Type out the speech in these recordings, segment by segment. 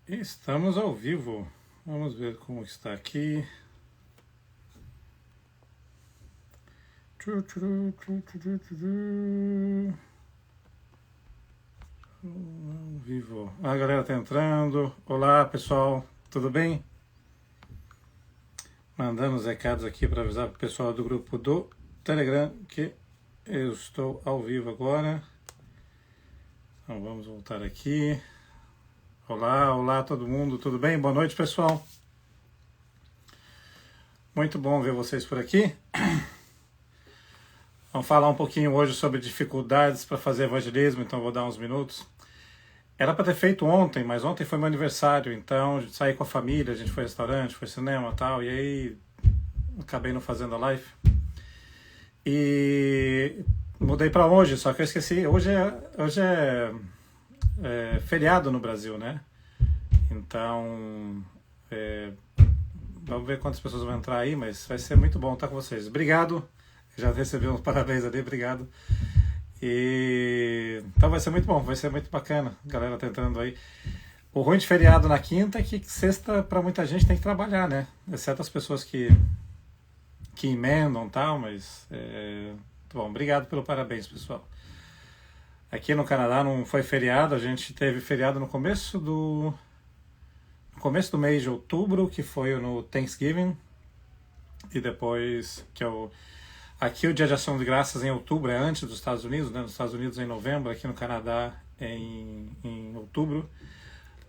Estamos ao vivo. Vamos ver como está aqui. Ao vivo. A galera está entrando. Olá, pessoal. Tudo bem? Mandando os recados aqui para avisar para o pessoal do grupo do Telegram que eu estou ao vivo agora. Então vamos voltar aqui. Olá todo mundo, tudo bem? Boa noite, pessoal. Muito bom ver vocês por aqui. Vamos falar um pouquinho hoje sobre dificuldades para fazer evangelismo, então vou dar uns minutos. Era para ter feito ontem, mas ontem foi meu aniversário, então a gente saiu com a família, a gente foi ao restaurante, foi ao cinema e tal, e aí acabei não fazendo a live. E mudei para hoje, só que eu esqueci. Hoje é feriado no Brasil, né? Então, vamos ver quantas pessoas vão entrar aí, mas vai ser muito bom estar com vocês. Obrigado, já recebi uns parabéns ali, obrigado. Então vai ser muito bom, vai ser muito bacana, a galera tá entrando aí. O ruim de feriado na quinta é que sexta, para muita gente, tem que trabalhar, né? Exceto as pessoas que emendam e tal, mas... bom, obrigado pelo parabéns, pessoal. Aqui no Canadá não foi feriado, a gente teve feriado no começo do mês de outubro, que foi no Thanksgiving, e depois que aqui o Dia de Ação de Graças em outubro é antes dos Estados Unidos, né? Nos Estados Unidos é em novembro, aqui no Canadá é em outubro,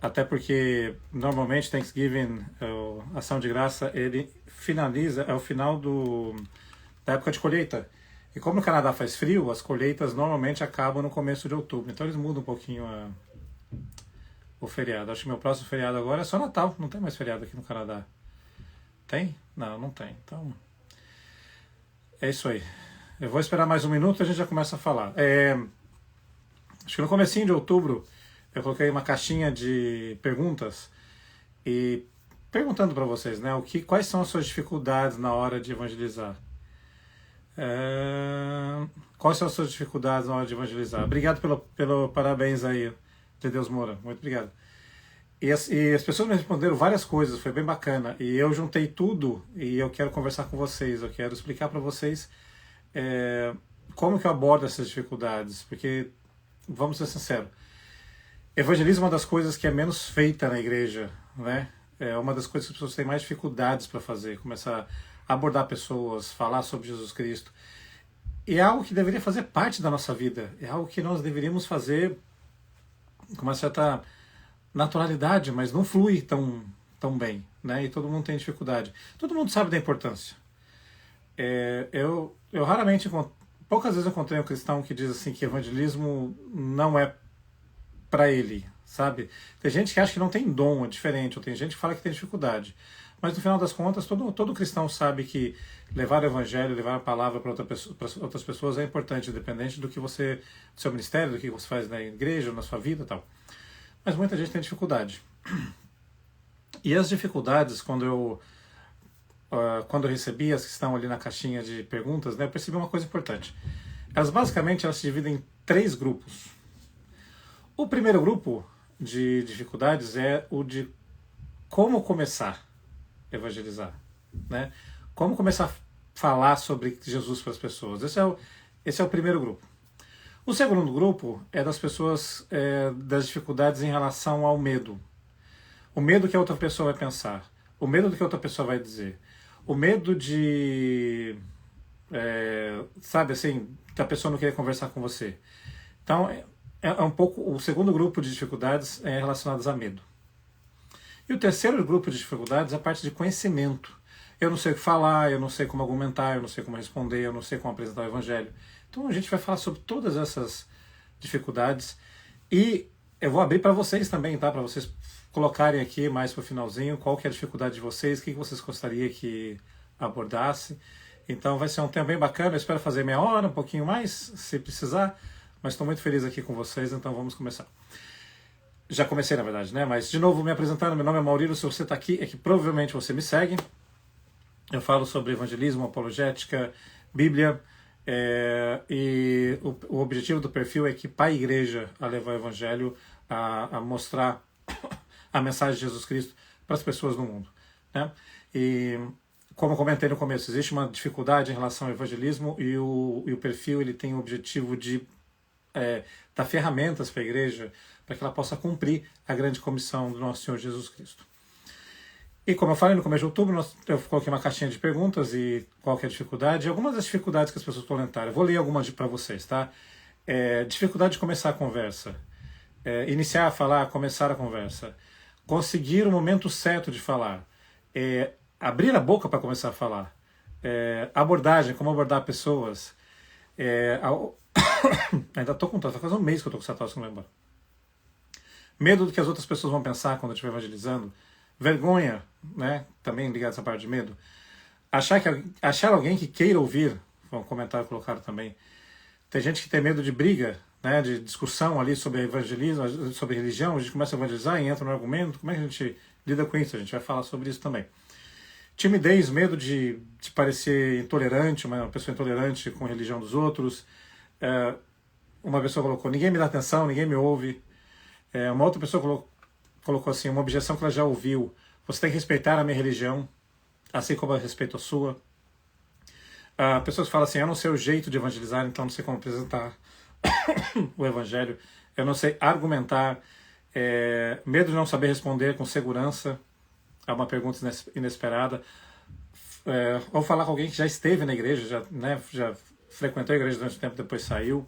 até porque normalmente Thanksgiving, Ação de Graça, ele finaliza, é o final da época de colheita. E como no Canadá faz frio, as colheitas normalmente acabam no começo de outubro. Então eles mudam um pouquinho o feriado. Acho que meu próximo feriado agora é só Natal. Não tem mais feriado aqui no Canadá. Tem? Não tem. Então, é isso aí. Eu vou esperar mais um minuto e a gente já começa a falar. Acho que no comecinho de outubro eu coloquei uma caixinha de perguntas e perguntando para vocês, né, quais são as suas dificuldades na hora de evangelizar. Quais são as suas dificuldades na hora de evangelizar? Obrigado pelo parabéns aí, de Deus Moura. Muito obrigado. E as pessoas me responderam várias coisas, foi bem bacana. E eu juntei tudo e eu quero conversar com vocês. Eu quero explicar para vocês como que eu abordo essas dificuldades. Porque, vamos ser sinceros, evangelismo é uma das coisas que é menos feita na igreja, né? É uma das coisas que as pessoas têm mais dificuldades para fazer. Começar a abordar pessoas, falar sobre Jesus Cristo. E é algo que deveria fazer parte da nossa vida. É algo que nós deveríamos fazer com uma certa naturalidade, mas não flui tão bem, né? E todo mundo tem dificuldade. Todo mundo sabe da importância. Eu raramente, poucas vezes eu encontrei um cristão que diz assim que evangelismo não é para ele, sabe? Tem gente que acha que não tem dom, é diferente, ou tem gente que fala que tem dificuldade. Mas no final das contas, todo cristão sabe que levar o evangelho, levar a palavra para outras pessoas é importante, independente do seu ministério, do que você faz na igreja, na sua vida e tal. Mas muita gente tem dificuldade. E as dificuldades, quando eu recebi as que estão ali na caixinha de perguntas, né, eu percebi uma coisa importante. Basicamente elas se dividem em 3 grupos. O primeiro grupo de dificuldades é o de como começar a evangelizar, né? Como começar a falar sobre Jesus para as pessoas. Esse é o primeiro grupo. O segundo grupo é das pessoas, das dificuldades em relação ao medo. O medo que a outra pessoa vai pensar. O medo do que a outra pessoa vai dizer. O medo de... sabe assim, da pessoa não querer conversar com você. Então, é um pouco... O segundo grupo de dificuldades é relacionadas a medo. E o terceiro grupo de dificuldades é a parte de conhecimento. Eu não sei o que falar, eu não sei como argumentar, eu não sei como responder, eu não sei como apresentar o evangelho. Então a gente vai falar sobre todas essas dificuldades e eu vou abrir para vocês também, tá? Para vocês colocarem aqui mais para o finalzinho qual que é a dificuldade de vocês, o que vocês gostariam que abordasse. Então vai ser um tema bem bacana, eu espero fazer meia hora, um pouquinho mais, se precisar, mas estou muito feliz aqui com vocês, então vamos começar. Já comecei, na verdade, né? Mas, de novo, me apresentando, meu nome é Maurílio, se você está aqui é que provavelmente você me segue. Eu falo sobre evangelismo, apologética, Bíblia, e o objetivo do perfil é equipar a igreja a levar o evangelho, a mostrar, a mensagem de Jesus Cristo para as pessoas no mundo, né? E como eu comentei no começo, existe uma dificuldade em relação ao evangelismo e o perfil ele tem o objetivo de dar ferramentas para a igreja para que ela possa cumprir a grande comissão do nosso Senhor Jesus Cristo. E como eu falei no começo de outubro, eu coloquei uma caixinha de perguntas e qual que é a dificuldade. E algumas das dificuldades que as pessoas comentaram, eu vou ler algumas para vocês, tá? Dificuldade de começar a conversa. Iniciar a falar, começar a conversa. Conseguir o momento certo de falar. Abrir a boca para começar a falar. Abordagem, como abordar pessoas. Ainda estou com tosse, faz um mês que eu estou com essa tosse, não lembro. Medo do que as outras pessoas vão pensar quando eu estiver evangelizando. Vergonha, né? Também ligado a essa parte de medo. Achar alguém que queira ouvir, foi um comentário colocado também. Tem gente que tem medo de briga, né? De discussão ali sobre evangelismo, sobre religião. A gente começa a evangelizar e entra no argumento. Como é que a gente lida com isso? A gente vai falar sobre isso também. Timidez, medo de parecer intolerante, uma pessoa intolerante com a religião dos outros. Uma pessoa colocou, ninguém me dá atenção, ninguém me ouve. Uma outra pessoa colocou assim, uma objeção que ela já ouviu. Você tem que respeitar a minha religião, assim como eu respeito a sua. Pessoas falam assim, eu não sei o jeito de evangelizar, então não sei como apresentar o evangelho. Eu não sei argumentar. Medo de não saber responder com segurança a uma pergunta inesperada. Ou falar com alguém que já esteve na igreja, já frequentou a igreja durante um tempo, depois saiu.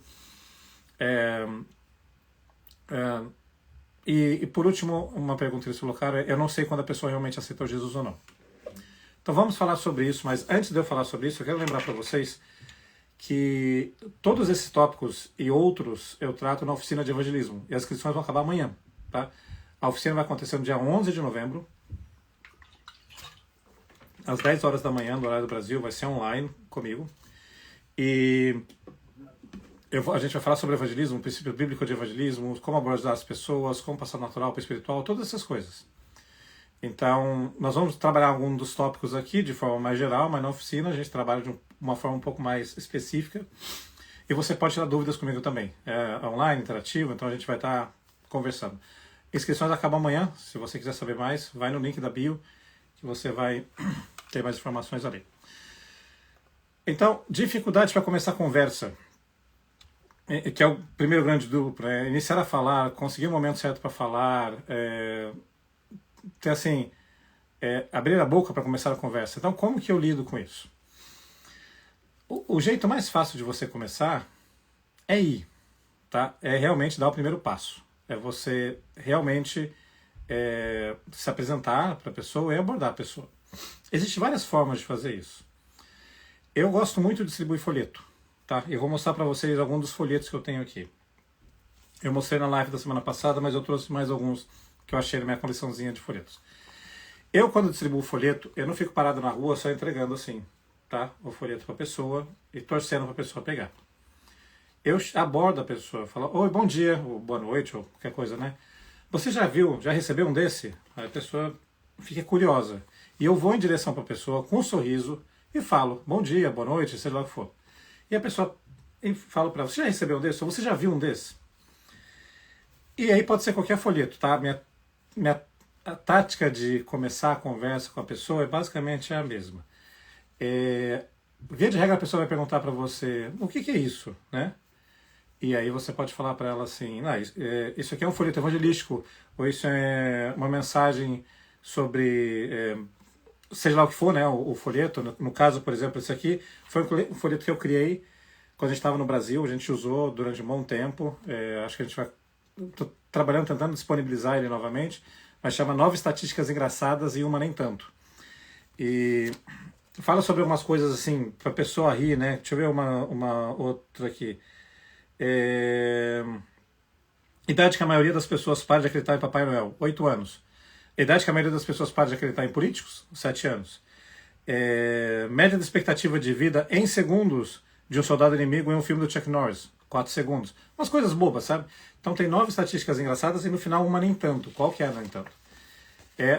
E por último, uma pergunta que eles colocaram eu não sei quando a pessoa realmente aceitou Jesus ou não. Então vamos falar sobre isso, mas antes de eu falar sobre isso, eu quero lembrar para vocês que todos esses tópicos e outros eu trato na oficina de evangelismo, e as inscrições vão acabar amanhã, tá? A oficina vai acontecer no dia 11 de novembro, às 10 horas da manhã, no horário do Brasil, vai ser online comigo, e a gente vai falar sobre evangelismo, o princípio bíblico de evangelismo, como abordar as pessoas, como passar do natural para o espiritual, todas essas coisas. Então, nós vamos trabalhar algum dos tópicos aqui de forma mais geral, mas na oficina a gente trabalha de uma forma um pouco mais específica. E você pode tirar dúvidas comigo também. Online, interativo, então a gente vai estar conversando. Inscrições acabam amanhã. Se você quiser saber mais, vai no link da bio, que você vai ter mais informações ali. Então, dificuldade para começar a conversa, que é o primeiro grande duplo, iniciar a falar, conseguir o momento certo para falar, ter assim, abrir a boca para começar a conversa. Então, como que eu lido com isso? O jeito mais fácil de você começar é ir, tá? É realmente dar o primeiro passo. É você realmente se apresentar para a pessoa e abordar a pessoa. Existem várias formas de fazer isso. Eu gosto muito de distribuir folheto, tá? Eu vou mostrar para vocês alguns dos folhetos que eu tenho aqui. Eu mostrei na live da semana passada, mas eu trouxe mais alguns que eu achei na minha coleçãozinha de folhetos. Eu, quando distribuo o folheto, eu não fico parado na rua só entregando assim, tá? O folheto para a pessoa e torcendo para a pessoa pegar. Eu abordo a pessoa, falo, oi, bom dia, ou boa noite, ou qualquer coisa, né? Você já viu, já recebeu um desse? Aí a pessoa fica curiosa. E eu vou em direção para a pessoa com um sorriso e falo, bom dia, boa noite, seja lá o que for. E a pessoa fala para ela, você já recebeu um desse? Ou você já viu um desse? E aí pode ser qualquer folheto, tá? A tática de começar a conversa com a pessoa é basicamente a mesma. Via de regra a pessoa vai perguntar para você, o que é isso, né? E aí você pode falar para ela assim, isso aqui é um folheto evangelístico, ou isso é uma mensagem sobre, seja lá o que for, né, o folheto. No caso, por exemplo, esse aqui foi um folheto que eu criei quando a gente estava no Brasil, a gente usou durante um bom tempo, acho que a gente vai... Estou trabalhando, tentando disponibilizar ele novamente, mas chama 9 estatísticas engraçadas e uma nem tanto. E fala sobre algumas coisas assim, para a pessoa rir, né? Deixa eu ver uma outra aqui. Idade que a maioria das pessoas para de acreditar em Papai Noel, 8 anos. Idade que a maioria das pessoas para de acreditar em políticos, 7 anos. Média de expectativa de vida em segundos de um soldado inimigo em um filme do Chuck Norris, 4 segundos. Umas coisas bobas, sabe? Então tem 9 estatísticas engraçadas e no final uma nem tanto. Qual que é nem tanto?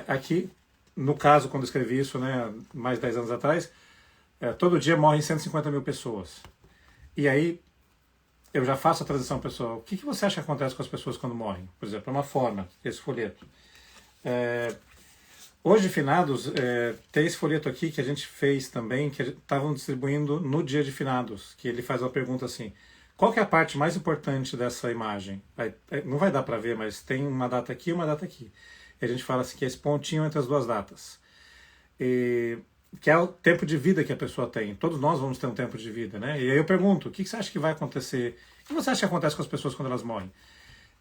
Aqui, no caso, quando eu escrevi isso, né, mais de 10 anos atrás, todo dia morrem 150 mil pessoas. E aí, eu já faço a transição pessoal. O que você acha que acontece com as pessoas quando morrem? Por exemplo, uma forma, esse folheto. Hoje, finados, tem esse folheto aqui que a gente fez também, que estavam distribuindo no dia de finados, que ele faz uma pergunta assim: qual que é a parte mais importante dessa imagem? Não vai dar para ver, mas tem uma data aqui e uma data aqui. E a gente fala assim que é esse pontinho entre as duas datas. Que é o tempo de vida que a pessoa tem. Todos nós vamos ter um tempo de vida, né? E aí eu pergunto, o que você acha que vai acontecer? O que você acha que acontece com as pessoas quando elas morrem?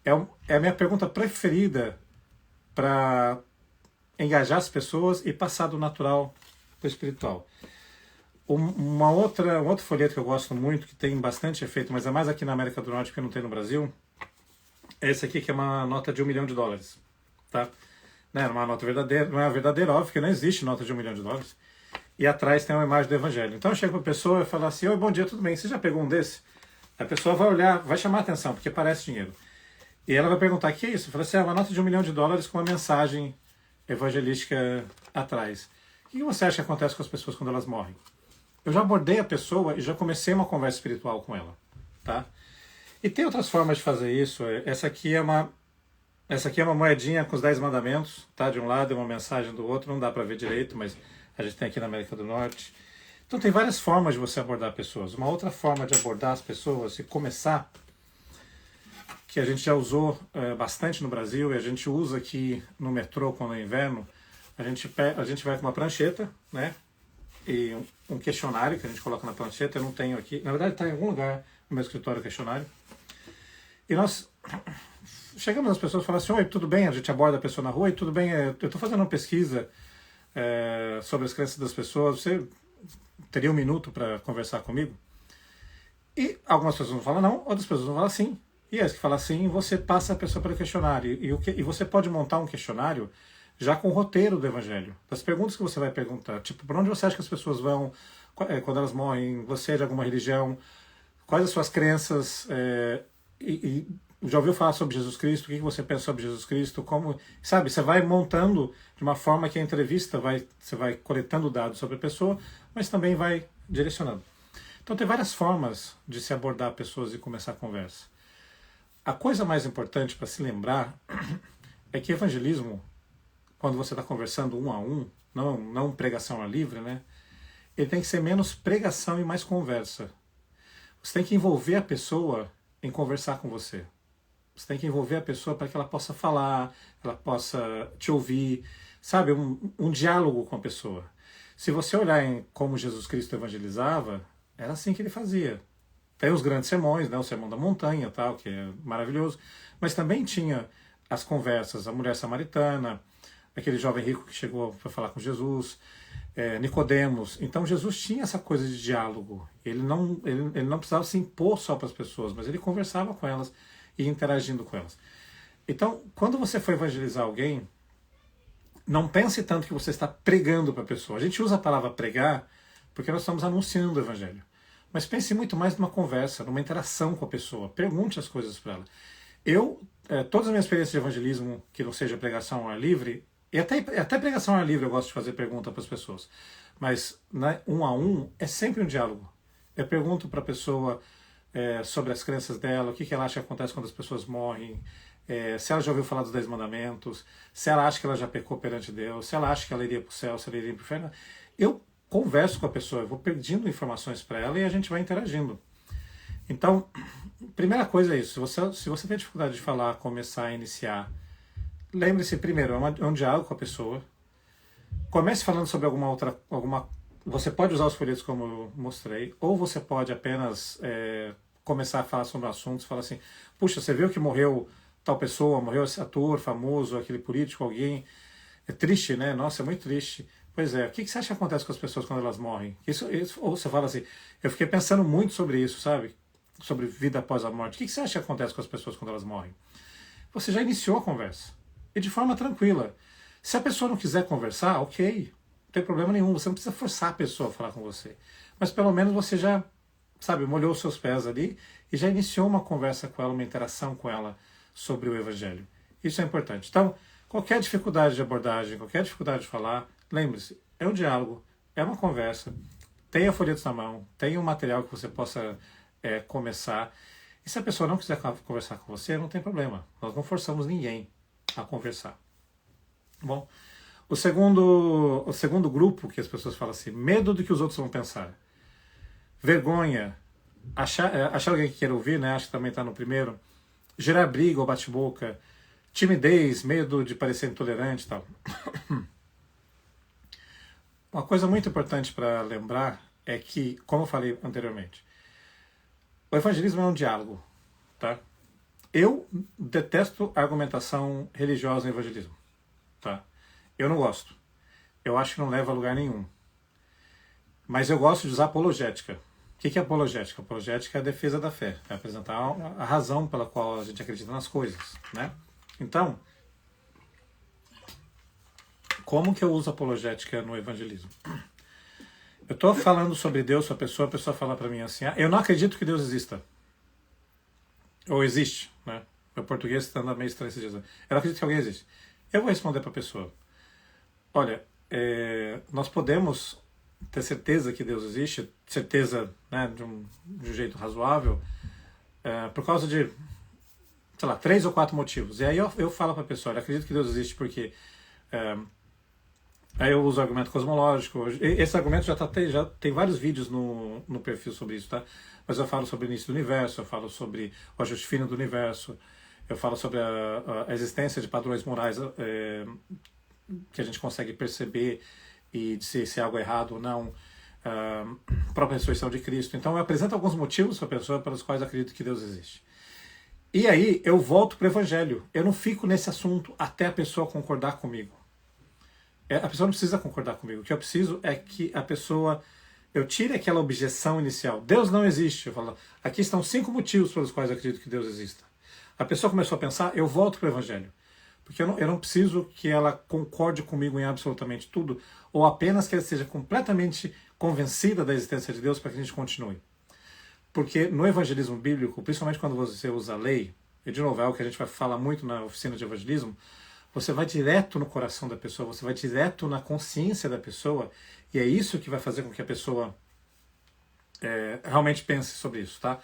É a minha pergunta preferida para engajar as pessoas e passar do natural para o espiritual. Um outro folheto que eu gosto muito, que tem bastante efeito, mas é mais aqui na América do Norte que não tem no Brasil, é esse aqui, que é uma nota de $1 milhão, tá? Não é uma nota verdadeira, não é verdadeira, óbvio que não existe nota de $1 milhão. E atrás tem uma imagem do Evangelho. Então eu chego para a pessoa e falo assim: oi, bom dia, tudo bem? Você já pegou um desse? A pessoa vai olhar, vai chamar a atenção, porque parece dinheiro. E ela vai perguntar: o que é isso? Eu falo assim: é uma nota de $1 milhão com uma mensagem evangelística atrás. O que você acha que acontece com as pessoas quando elas morrem? Eu já abordei a pessoa e já comecei uma conversa espiritual com ela, tá? E tem outras formas de fazer isso. Essa aqui é uma moedinha com os 10 mandamentos, tá? De um lado é uma mensagem do outro, não dá para ver direito, mas a gente tem aqui na América do Norte. Então tem várias formas de você abordar pessoas. Uma outra forma de abordar as pessoas e começar, que a gente já usou bastante no Brasil e a gente usa aqui no metrô quando é inverno, a gente vai com uma prancheta, né? E um questionário que a gente coloca na prancheta. Eu não tenho aqui, na verdade está em algum lugar no meu escritório o questionário. E nós chegamos às pessoas e falamos assim: oi, tudo bem? A gente aborda a pessoa na rua e tudo bem, eu estou fazendo uma pesquisa sobre as crenças das pessoas, você teria um minuto para conversar comigo? E algumas pessoas vão falar não, outras pessoas vão falar sim. E as que falam sim, você passa a pessoa pelo questionário. E você pode montar um questionário já com o roteiro do Evangelho, das perguntas que você vai perguntar. Tipo, por onde você acha que as pessoas vão quando elas morrem? Você é de alguma religião? Quais as suas crenças? Já ouviu falar sobre Jesus Cristo? O que você pensa sobre Jesus Cristo? Como, sabe, você vai montando de uma forma que a entrevista você vai coletando dados sobre a pessoa, mas também vai direcionando. Então tem várias formas de se abordar pessoas e começar a conversa. A coisa mais importante para se lembrar é que evangelismo, quando você está conversando um a um, não pregação a livre, né? Ele tem que ser menos pregação e mais conversa. Você tem que envolver a pessoa em conversar com você. Você tem que envolver a pessoa para que ela possa falar, ela possa te ouvir, sabe? Um diálogo com a pessoa. Se você olhar em como Jesus Cristo evangelizava, era assim que ele fazia. Tem os grandes sermões, né? O Sermão da Montanha, tal, que é maravilhoso, mas também tinha as conversas, a mulher samaritana, aquele jovem rico que chegou para falar com Jesus, Nicodemos. Então Jesus tinha essa coisa de diálogo. Ele não precisava se impor só para as pessoas, mas ele conversava com elas e interagindo com elas. Então, quando você for evangelizar alguém, não pense tanto que você está pregando para a pessoa. A gente usa a palavra pregar porque nós estamos anunciando o Evangelho. Mas pense muito mais numa conversa, numa interação com a pessoa. Pergunte as coisas para ela. Todas as minhas experiências de evangelismo, que não seja pregação ao ar livre, e até pregação ao ar livre eu gosto de fazer pergunta para as pessoas, mas né, um a um é sempre um diálogo. Eu pergunto para a pessoa sobre as crenças dela, o que ela acha que acontece quando as pessoas morrem, se ela já ouviu falar dos 10 mandamentos, se ela acha que ela já pecou perante Deus, se ela acha que ela iria para o céu, se ela iria para o inferno. Eu converso com a pessoa, eu vou pedindo informações para ela e a gente vai interagindo. Então, primeira coisa é isso. Se você tem dificuldade de falar, começar a iniciar, lembre-se primeiro, é um diálogo com a pessoa. Comece falando sobre você pode usar os folhetos como eu mostrei, ou você pode apenas começar a falar sobre assuntos, falar assim: puxa, você viu que morreu tal pessoa, morreu esse ator famoso, aquele político, alguém. É triste, né? Nossa, é muito triste. Pois é, o que você acha que acontece com as pessoas quando elas morrem? Ou você fala assim: eu fiquei pensando muito sobre isso, sabe? Sobre vida após a morte. O que você acha que acontece com as pessoas quando elas morrem? Você já iniciou a conversa. E de forma tranquila. Se a pessoa não quiser conversar, ok. Não tem problema nenhum. Você não precisa forçar a pessoa a falar com você. Mas pelo menos você já, sabe, molhou os seus pés ali e já iniciou uma conversa com ela, uma interação com ela sobre o Evangelho. Isso é importante. Então, qualquer dificuldade de abordagem, qualquer dificuldade de falar, lembre-se, é um diálogo, é uma conversa, tenha folhetos na mão, tenha um material que você possa começar. E se a pessoa não quiser conversar com você, não tem problema. Nós não forçamos ninguém a conversar. Bom, o segundo grupo que as pessoas falam assim, medo do que os outros vão pensar, vergonha, achar alguém que queira ouvir, né? Acho que também está no primeiro, gerar briga ou bate-boca, timidez, medo de parecer intolerante e tal. Uma coisa muito importante para lembrar é que, como eu falei anteriormente, o evangelismo é um diálogo, tá? Eu detesto argumentação religiosa no evangelismo, tá? Eu não gosto. Eu acho que não leva a lugar nenhum. Mas eu gosto de usar apologética. O que é apologética? Apologética é a defesa da fé, é apresentar a razão pela qual a gente acredita nas coisas, né? Então, como que eu uso apologética no evangelismo? Eu estou falando sobre Deus, a pessoa fala para mim assim, eu não acredito que Deus exista. Ou existe, né? Meu português está andando meio estranho esses dias. Eu não acredito que alguém existe. Eu vou responder para a pessoa, olha, nós podemos ter certeza que Deus existe, certeza, né, de um jeito razoável, por causa de, sei lá, 3 ou 4 motivos. E aí eu falo para a pessoa, olha, acredito que Deus existe porque... aí eu uso o argumento cosmológico. Esse argumento já tem vários vídeos no perfil sobre isso, tá? Mas eu falo sobre o início do universo, eu falo sobre o ajuste fino do universo, eu falo sobre a existência de padrões morais que a gente consegue perceber e de se é algo errado ou não, a própria ressurreição de Cristo. Então eu apresento alguns motivos para a pessoa pelos quais eu acredito que Deus existe. E aí eu volto para o Evangelho. Eu não fico nesse assunto até a pessoa concordar comigo. A pessoa não precisa concordar comigo. O que eu preciso é que a pessoa... eu tire aquela objeção inicial. Deus não existe. Eu falo, aqui estão 5 motivos pelos quais eu acredito que Deus exista. A pessoa começou a pensar, eu volto para o Evangelho. Porque eu não preciso que ela concorde comigo em absolutamente tudo, ou apenas que ela seja completamente convencida da existência de Deus para que a gente continue. Porque no evangelismo bíblico, principalmente quando você usa a lei, e de novo é algo que a gente vai falar muito na oficina de evangelismo, você vai direto no coração da pessoa, você vai direto na consciência da pessoa, e é isso que vai fazer com que a pessoa realmente pense sobre isso, tá?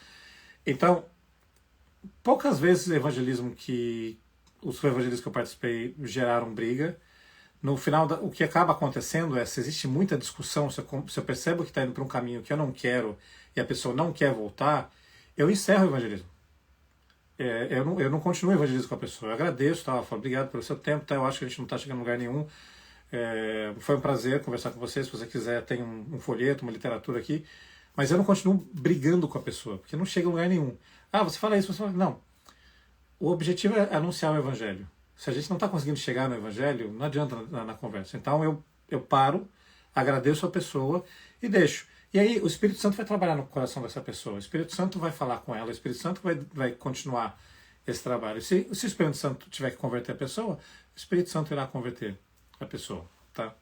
Então, poucas vezes o evangelismo os evangelistas que eu participei geraram briga. No final, o que acaba acontecendo é, se existe muita discussão, se eu percebo que está indo para um caminho que eu não quero e a pessoa não quer voltar, eu encerro o evangelismo. Eu não continuo evangelismo com a pessoa. Eu agradeço, tá? Eu falo, obrigado pelo seu tempo, tá? Eu acho que a gente não está chegando em lugar nenhum. Foi um prazer conversar com você. Se você quiser, tem um folheto, uma literatura aqui. Mas eu não continuo brigando com a pessoa, porque não chega em lugar nenhum. Ah, você fala isso, você fala... Não. O objetivo é anunciar o evangelho. Se a gente não está conseguindo chegar no evangelho, não adianta na conversa. Então eu paro, agradeço a pessoa e deixo. E aí o Espírito Santo vai trabalhar no coração dessa pessoa. O Espírito Santo vai falar com ela. O Espírito Santo vai continuar esse trabalho. Se o Espírito Santo tiver que converter a pessoa, o Espírito Santo irá converter a pessoa. Tá?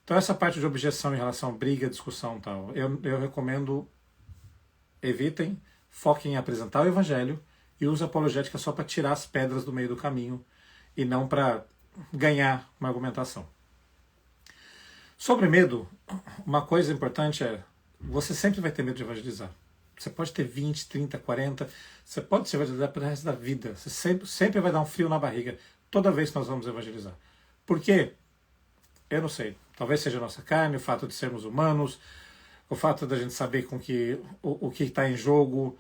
Então essa parte de objeção em relação a briga, discussão e tal, eu recomendo, evitem, foquem em apresentar o evangelho e use a apologética só para tirar as pedras do meio do caminho e não para ganhar uma argumentação. Sobre medo, uma coisa importante é, você sempre vai ter medo de evangelizar. Você pode ter 20, 30, 40, você pode se evangelizar pelo resto da vida. Você sempre vai dar um frio na barriga toda vez que nós vamos evangelizar. Por quê? Eu não sei. Talvez seja a nossa carne, o fato de sermos humanos, o fato da gente saber o que está em jogo.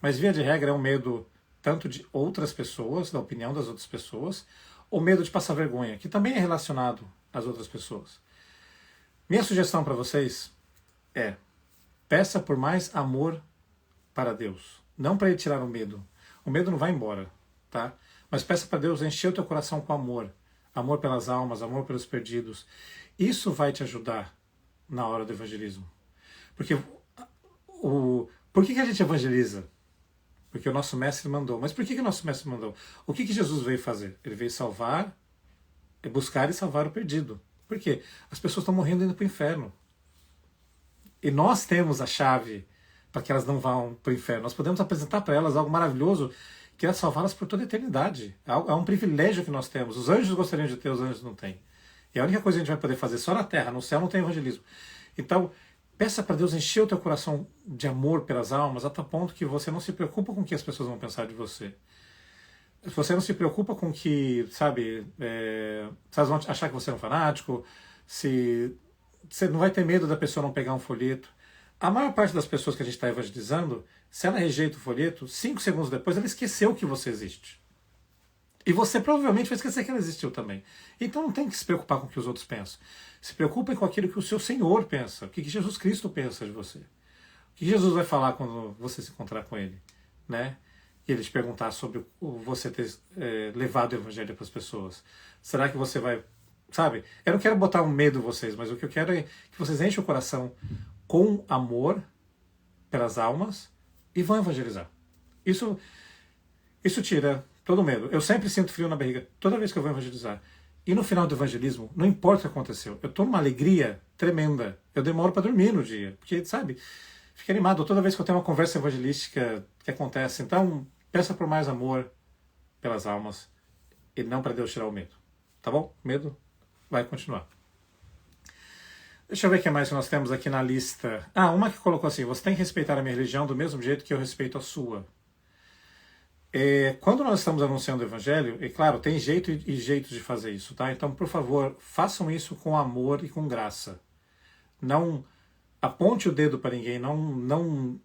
Mas, via de regra, é um medo tanto de outras pessoas, da opinião das outras pessoas, ou medo de passar vergonha, que também é relacionado às outras pessoas. Minha sugestão para vocês é, peça por mais amor para Deus. Não para Ele tirar o medo. O medo não vai embora, tá? Mas peça para Deus encher o teu coração com amor. Amor pelas almas, amor pelos perdidos. Isso vai te ajudar na hora do evangelismo. Porque por que a gente evangeliza? Porque o nosso mestre mandou. Mas por que o nosso mestre mandou? O que Jesus veio fazer? Ele veio salvar, buscar e salvar o perdido. Por quê? As pessoas estão morrendo indo para o inferno. E nós temos a chave para que elas não vão para o inferno. Nós podemos apresentar para elas algo maravilhoso que é salvá-las por toda a eternidade. É um privilégio que nós temos. Os anjos gostariam de ter, os anjos não têm. E a única coisa que a gente vai poder fazer só na terra, no céu não tem evangelismo. Então, peça para Deus encher o teu coração de amor pelas almas, a tal ponto que você não se preocupa com o que as pessoas vão pensar de você. Se você não se preocupa com que, sabe, se elas vão achar que você é um fanático, se você não vai ter medo da pessoa não pegar um folheto. A maior parte das pessoas que a gente está evangelizando, se ela rejeita o folheto, 5 segundos depois ela esqueceu que você existe. E você provavelmente vai esquecer que ela existiu também. Então não tem que se preocupar com o que os outros pensam. Se preocupem com aquilo que o seu Senhor pensa, o que Jesus Cristo pensa de você. O que Jesus vai falar quando você se encontrar com Ele, né? E Ele te perguntar sobre você ter levado o Evangelho para as pessoas. Será que você vai... Sabe? Eu não quero botar um medo em vocês, mas o que eu quero é que vocês enchem o coração com amor pelas almas e vão evangelizar. Isso tira todo o medo. Eu sempre sinto frio na barriga toda vez que eu vou evangelizar. E no final do evangelismo, não importa o que aconteceu, eu estou numa alegria tremenda. Eu demoro para dormir no dia, porque, sabe, fico animado toda vez que eu tenho uma conversa evangelística que acontece. Então, peça por mais amor pelas almas e não para Deus tirar o medo. Tá bom? Medo vai continuar. Deixa eu ver o que mais nós temos aqui na lista. Uma que colocou assim: você tem que respeitar a minha religião do mesmo jeito que eu respeito a sua. Quando nós estamos anunciando o Evangelho, claro, tem jeito e jeito de fazer isso, tá? Então, por favor, façam isso com amor e com graça. Não aponte o dedo para ninguém, não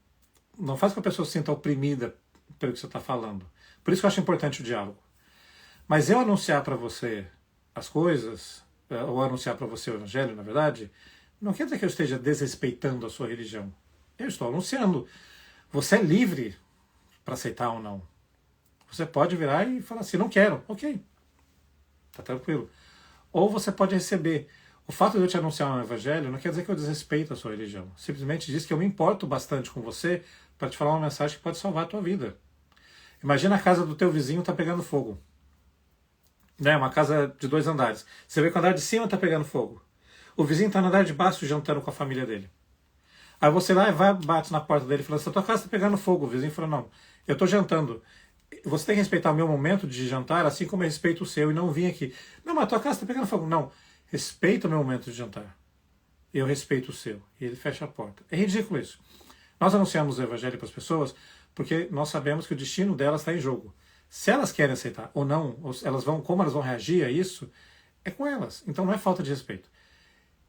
faça com que a pessoa se sinta oprimida pelo que você está falando. Por isso que eu acho importante o diálogo. Mas eu anunciar para você as coisas, ou anunciar para você o Evangelho, na verdade, não quer dizer que eu esteja desrespeitando a sua religião. Eu estou anunciando. Você é livre para aceitar ou não. Você pode virar e falar assim: não quero, ok, tá tranquilo. Ou você pode receber. O fato de eu te anunciar um evangelho não quer dizer que eu desrespeito a sua religião. Simplesmente diz que eu me importo bastante com você para te falar uma mensagem que pode salvar a tua vida. Imagina a casa do teu vizinho tá pegando fogo. Né? Uma casa de 2 andares. Você vê que o andar de cima tá pegando fogo. O vizinho tá no andar de baixo jantando com a família dele. Aí você lá vai, bate na porta dele e fala: se a tua casa tá pegando fogo. O vizinho fala: não, eu tô jantando. Você tem que respeitar o meu momento de jantar, assim como eu respeito o seu, e não vim aqui. Não, mas a tua casa está pegando fogo. Não, respeita o meu momento de jantar. Eu respeito o seu. E ele fecha a porta. É ridículo isso. Nós anunciamos o evangelho para as pessoas porque nós sabemos que o destino delas está em jogo. Se elas querem aceitar ou não, ou como elas vão reagir a isso, é com elas. Então não é falta de respeito.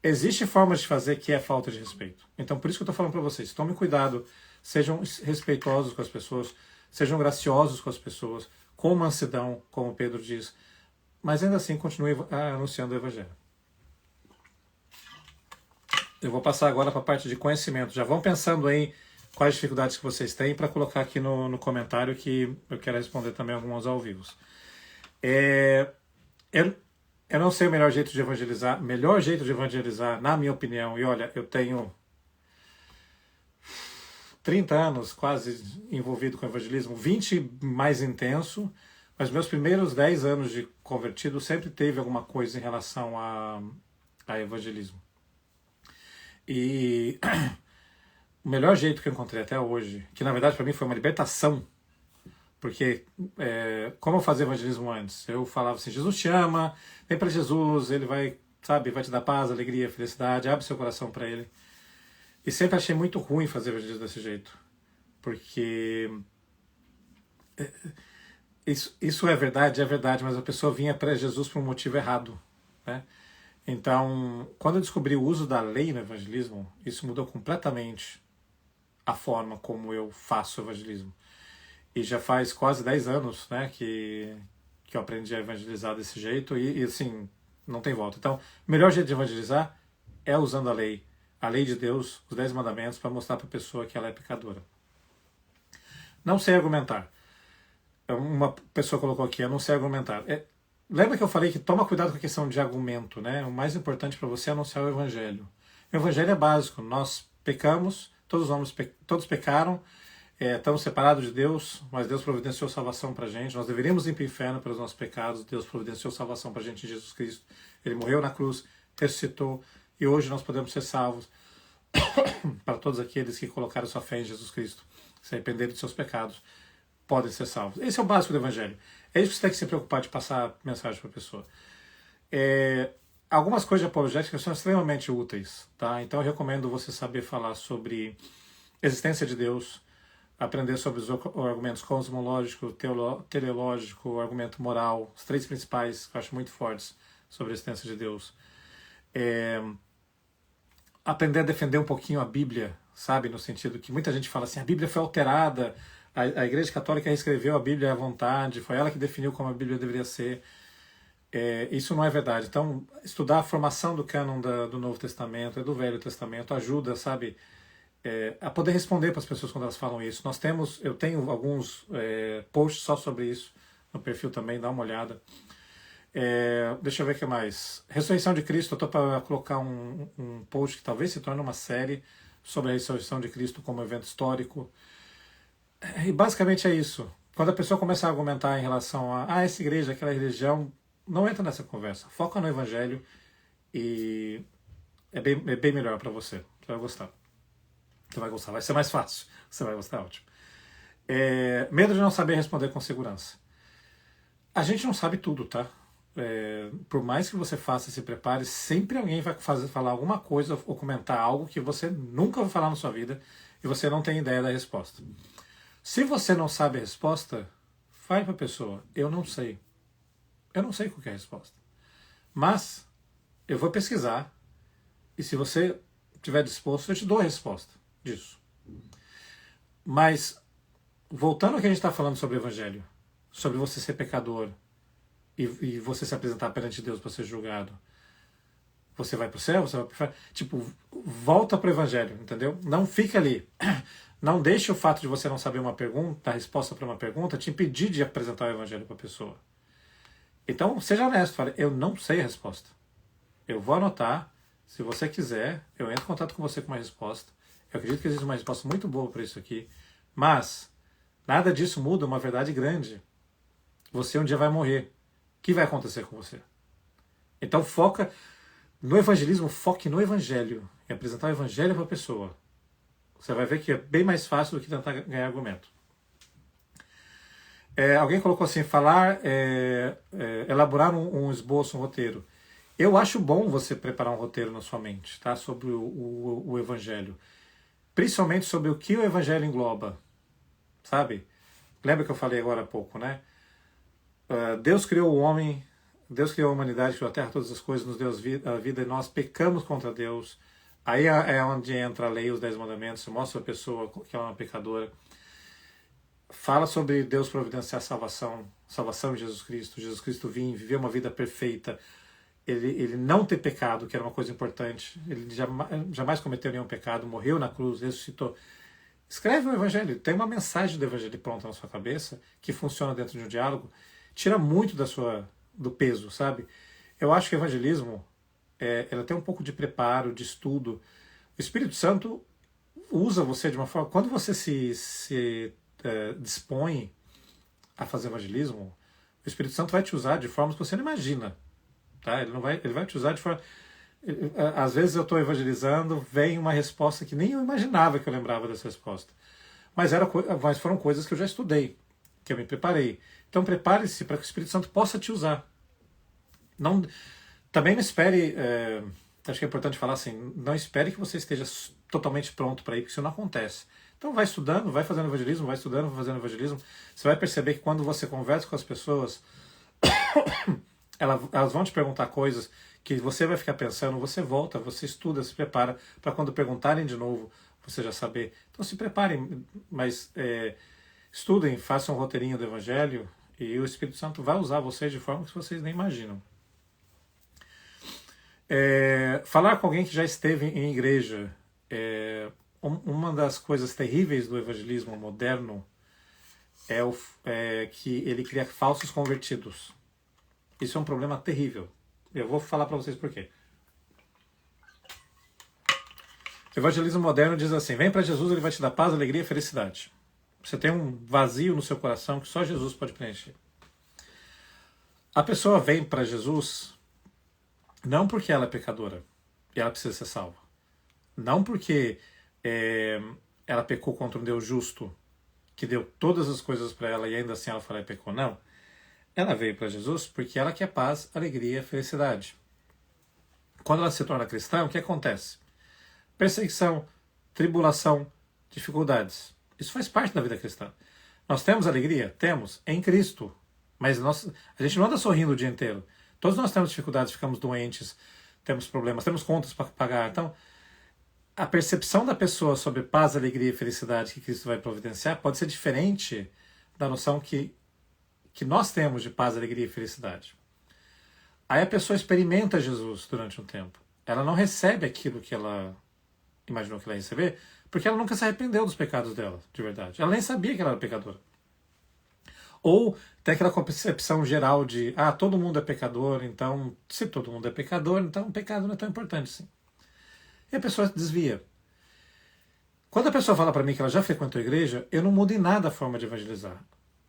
Existem formas de fazer que é falta de respeito. Então por isso que eu estou falando para vocês. Tomem cuidado, sejam respeitosos com as pessoas, sejam graciosos com as pessoas, com mansidão, como Pedro diz, mas ainda assim continue anunciando o Evangelho. Eu vou passar agora para a parte de conhecimento. Já vão pensando aí quais dificuldades que vocês têm para colocar aqui no comentário, que eu quero responder também alguns ao vivo. Eu não sei o melhor jeito de evangelizar. Melhor jeito de evangelizar, na minha opinião, e olha, eu tenho 30 anos quase envolvido com evangelismo, 20 mais intenso, mas meus primeiros 10 anos de convertido sempre teve alguma coisa em relação a evangelismo. E o melhor jeito que eu encontrei até hoje, que na verdade para mim foi uma libertação, porque como eu fazia evangelismo antes? Eu falava assim: Jesus te ama, vem para Jesus, ele vai te dar paz, alegria, felicidade, abre seu coração para ele. E sempre achei muito ruim fazer evangelismo desse jeito, porque isso é verdade, mas a pessoa vinha para Jesus por um motivo errado, né? Então, quando eu descobri o uso da lei no evangelismo, isso mudou completamente a forma como eu faço evangelismo. E já faz quase 10 anos, né, que eu aprendi a evangelizar desse jeito e assim, não tem volta. Então, o melhor jeito de evangelizar é usando a lei de Deus, os 10 mandamentos, para mostrar para a pessoa que ela é pecadora. Não sei argumentar. Uma pessoa colocou aqui: eu não sei argumentar. Lembra que eu falei que toma cuidado com a questão de argumento, né? O mais importante para você é anunciar o Evangelho. O Evangelho é básico. Nós pecamos, todos pecaram, estamos separados de Deus, mas Deus providenciou salvação para a gente. Nós deveríamos ir para o inferno pelos nossos pecados. Deus providenciou salvação para a gente em Jesus Cristo. Ele morreu na cruz, ressuscitou, e hoje nós podemos ser salvos para todos aqueles que colocaram sua fé em Jesus Cristo, se arrependerem de seus pecados, podem ser salvos. Esse é o básico do Evangelho. É isso que você tem que se preocupar de passar mensagem para a pessoa. Algumas coisas de apologética são extremamente úteis, tá? Então eu recomendo você saber falar sobre existência de Deus, aprender sobre os argumentos cosmológico, teleológico, argumento moral, os três principais que eu acho muito fortes sobre a existência de Deus. Aprender a defender um pouquinho a Bíblia, sabe? No sentido que muita gente fala assim, a Bíblia foi alterada, a Igreja Católica reescreveu a Bíblia à vontade, foi ela que definiu como a Bíblia deveria ser. Isso não é verdade. Então, estudar a formação do cânon do Novo Testamento e do Velho Testamento ajuda, sabe, a poder responder para as pessoas quando elas falam isso. Eu tenho alguns posts só sobre isso no perfil também, dá uma olhada. Deixa eu ver o que mais. Ressurreição de Cristo, eu estou para colocar um post que talvez se torne uma série sobre a ressurreição de Cristo como evento histórico. E basicamente é isso. Quando a pessoa começa a argumentar em relação a essa igreja, aquela religião, não entra nessa conversa. Foca no Evangelho e é bem melhor para você. Você vai gostar. Você vai gostar. Vai ser mais fácil. Você vai gostar, ótimo. Medo de não saber responder com segurança. A gente não sabe tudo, tá? Por mais que você faça e se prepare, sempre alguém vai falar alguma coisa ou comentar algo que você nunca vai falar na sua vida e você não tem ideia da resposta. Se você não sabe a resposta, fale para a pessoa, eu não sei. Eu não sei qual é a resposta. Mas eu vou pesquisar e se você estiver disposto, eu te dou a resposta disso. Mas, voltando ao que a gente está falando sobre o Evangelho, sobre você ser pecador e você se apresentar perante Deus para ser julgado, você vai para o céu? Você vai pro... Tipo, volta para o Evangelho, entendeu? Não fica ali. Não deixe o fato de você não saber uma pergunta, a resposta para uma pergunta, te impedir de apresentar o Evangelho para a pessoa. Então, seja honesto, fale, eu não sei a resposta. Eu vou anotar, se você quiser, eu entro em contato com você com uma resposta. Eu acredito que existe uma resposta muito boa para isso aqui, mas nada disso muda uma verdade grande. Você um dia vai morrer. O que vai acontecer com você? Então foca no evangelismo, foque no Evangelho, e apresentar o Evangelho para a pessoa. Você vai ver que é bem mais fácil do que tentar ganhar argumento. Alguém colocou assim, elaborar um esboço, um roteiro. Eu acho bom você preparar um roteiro na sua mente, tá? Sobre o Evangelho. Principalmente sobre o que o Evangelho engloba, sabe? Lembra que eu falei agora há pouco, né? Deus criou o homem, Deus criou a humanidade, criou a terra, todas as coisas, nos deu a vida e nós pecamos contra Deus. Aí é onde entra a lei, os 10 mandamentos, mostra a pessoa que é uma pecadora. Fala sobre Deus providenciar salvação em Jesus Cristo. Jesus Cristo vinha, viveu uma vida perfeita. Ele não ter pecado, que era uma coisa importante. Ele jamais cometeu nenhum pecado, morreu na cruz, ressuscitou. Escreve o Evangelho, tem uma mensagem do Evangelho pronta na sua cabeça, que funciona dentro de um diálogo, tira muito do peso, sabe? Eu acho que o evangelismo, ela tem um pouco de preparo, de estudo. O Espírito Santo usa você de uma forma... Quando você se dispõe a fazer evangelismo, o Espírito Santo vai te usar de formas que você não imagina. Tá? Ele vai te usar de forma... Às vezes eu estou evangelizando, vem uma resposta que nem eu imaginava que eu lembrava dessa resposta. Mas foram coisas que eu já estudei, que eu me preparei. Então prepare-se para que o Espírito Santo possa te usar. Também não espere, acho que é importante falar assim, não espere que você esteja totalmente pronto para ir, porque isso não acontece. Então vai estudando, vai fazendo evangelismo, vai estudando, vai fazendo evangelismo. Você vai perceber que quando você conversa com as pessoas, elas vão te perguntar coisas que você vai ficar pensando, você volta, você estuda, se prepara para quando perguntarem de novo, você já saber. Então se preparem, mas estudem, façam um roteirinho do Evangelho e o Espírito Santo vai usar vocês de forma que vocês nem imaginam. Falar com alguém que já esteve em igreja. Uma das coisas terríveis do evangelismo moderno é que ele cria falsos convertidos. Isso é um problema terrível. Eu vou falar para vocês por quê. O evangelismo moderno diz assim, vem para Jesus, ele vai te dar paz, alegria e felicidade. Você tem um vazio no seu coração que só Jesus pode preencher. A pessoa vem para Jesus não porque ela é pecadora e ela precisa ser salva. Não porque ela pecou contra um Deus justo que deu todas as coisas para ela e ainda assim ela fala e pecou. Não. Ela veio para Jesus porque ela quer paz, alegria e felicidade. Quando ela se torna cristã, o que acontece? Perseguição, tribulação, dificuldades. Isso faz parte da vida cristã. Nós temos alegria? Temos, em Cristo. Mas a gente não anda sorrindo o dia inteiro. Todos nós temos dificuldades, ficamos doentes, temos problemas, temos contas para pagar. Então, a percepção da pessoa sobre paz, alegria e felicidade que Cristo vai providenciar pode ser diferente da noção que nós temos de paz, alegria e felicidade. Aí a pessoa experimenta Jesus durante um tempo. Ela não recebe aquilo que ela imaginou que ela ia receber, porque ela nunca se arrependeu dos pecados dela, de verdade. Ela nem sabia que ela era pecadora. Ou tem aquela concepção geral de, todo mundo é pecador, então, se todo mundo é pecador, então o pecado não é tão importante assim. E a pessoa desvia. Quando a pessoa fala para mim que ela já frequentou a igreja, eu não mudo em nada a forma de evangelizar.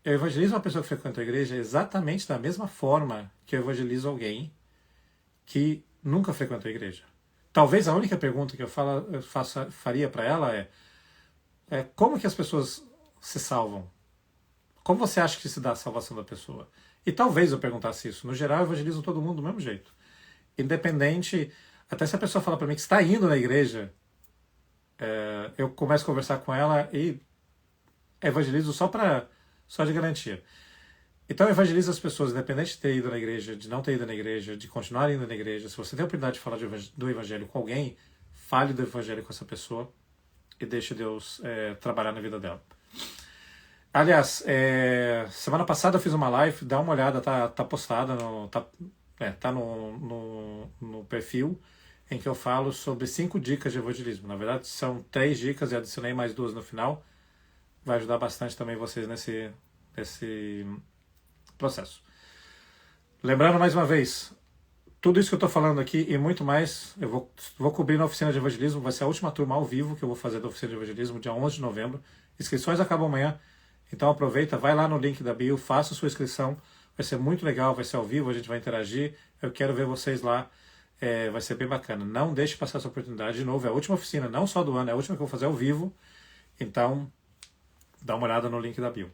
Eu evangelizo uma pessoa que frequentou a igreja exatamente da mesma forma que eu evangelizo alguém que nunca frequentou a igreja. Talvez a única pergunta que eu faria para ela é como que as pessoas se salvam? Como você acha que se dá a salvação da pessoa? E talvez eu perguntasse isso. No geral, eu evangelizo todo mundo do mesmo jeito. Independente, até se a pessoa fala para mim que está indo na igreja, eu começo a conversar com ela e evangelizo só de garantia. Então eu evangelizo as pessoas, independente de ter ido na igreja, de não ter ido na igreja, de continuar indo na igreja. Se você tem a oportunidade de falar do evangelho com alguém, fale do evangelho com essa pessoa e deixe Deus trabalhar na vida dela. Aliás, semana passada eu fiz uma live, dá uma olhada, tá postada, tá no perfil, em que eu falo sobre 5 dicas de evangelismo. Na verdade, são 3 dicas e adicionei mais 2 no final. Vai ajudar bastante também vocês nesse processo. Lembrando mais uma vez, tudo isso que eu estou falando aqui e muito mais, eu vou cobrir na oficina de evangelismo. Vai ser a última turma ao vivo que eu vou fazer da oficina de evangelismo, dia 11 de novembro. Inscrições acabam amanhã. Então aproveita, vai lá no link da bio, faça sua inscrição, vai ser muito legal, vai ser ao vivo, a gente vai interagir, eu quero ver vocês lá, vai ser bem bacana. Não deixe passar essa oportunidade, de novo, é a última oficina, não só do ano, é a última que eu vou fazer ao vivo, então dá uma olhada no link da bio.